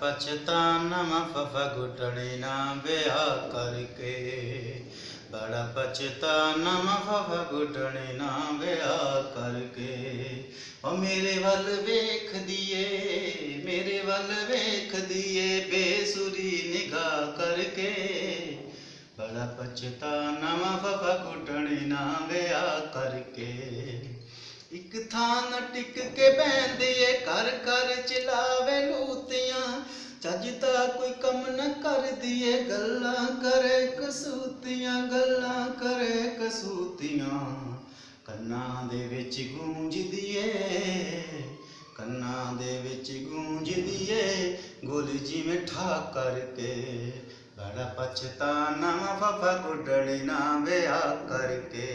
पछताना मैं फफा घुटने ना ब्याह करके। बड़ा पछताना मैं फफा घुटने ना ब्याह करके। ओ मेरे वल वेख दिए, मेरे वल वेख दिए बेसुरी निगाह करके। बड़ा पछताना मैं फफा घुटने ना ब्याह करके। एक थान टिक के बहंदिए कर कर चिलावे लूतियां। चजदा कोई कम न कर दिए गल्ला करे कसूतियां, गल्ला करे कसूतियां। कन्ना दे विच गूंजदी ਏ, कन्ना दे विच गूंजदी ਏ गोली जिवें ठा करके। बड़ा पछताना फफा गुडड़ी ना विआह करके।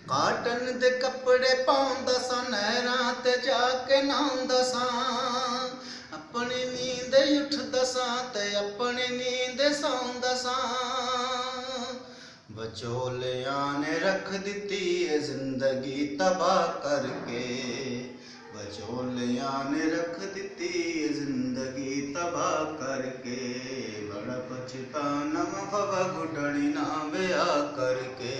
ਕਾਟਨ ਦੇ ਕੱਪੜੇ ਪਾਉਂਦਾ ਸਾਂ, ਨਹਿਰਾਂ ਤੇ ਜਾ ਕੇ ਨਹਾਉਂਦਾ ਸਾਂ। ਆਪਣੀ ਨੀਂਦ ਉੱਠਦਾ ਸਾਂ ਤੇ ਆਪਣੀ ਨੀਂਦ ਸੌਂਦਾ ਸਾਂ। ਵਿਚੋਲਿਆਂ ਨੇ ਰੱਖ ਦਿੱਤੀ ਏ ਜ਼ਿੰਦਗੀ ਤਬਾਹ ਕਰਕੇ। ਵਿਚੋਲਿਆਂ ਨੇ ਰੱਖ ਦਿੱਤੀ ਏ ਜ਼ਿੰਦਗੀ ਤਬਾਹ ਕਰਕੇ। ਬੜਾ ਪਛਤਾਨਾ ਫਫਾ ਗੁੱਡਣੀ ਨਾ ਵਿਆਹ ਕਰਕੇ।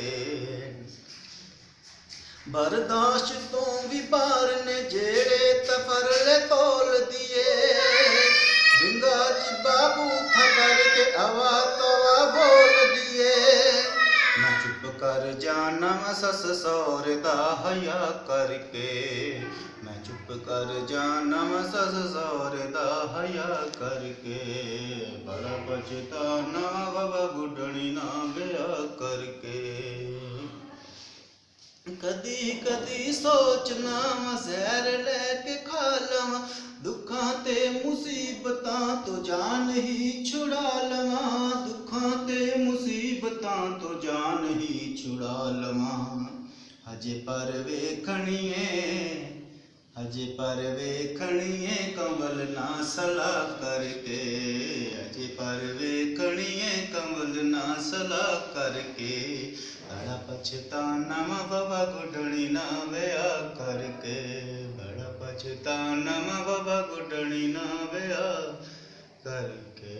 बर्दाश्त तो भी बार ने जेड़े तफरले तोल दिए। बिंगा जी बाबू थकर के आवा तवा बोल दिए। मैं चुप कर जाना मैं सस सौरे दा हया करके। मैं चुप कर जाना मैं सस सौरे दा हया करके। बड़ा पछताना बाबा गुडनी ना ब्याह करके। कदी कदी सोचना मैं जहर लैके खा लवां। दुखां ते मुसीबतां तो जान ही छुड़ा लवां। दुखां ते मुसीबतां तो जान ही छुड़ा लवां। हजे पर वेखणीए, हजे पर वेखणीए कंवल ना सलाह करके। हजे पर वेखणीए कंवल ना सलाह करके। बड़ा पछताना मैं फफा गुडनी ना ब्याह करके। बड़ा पछताना मैं फफा गुडनी ना ब्याह करके।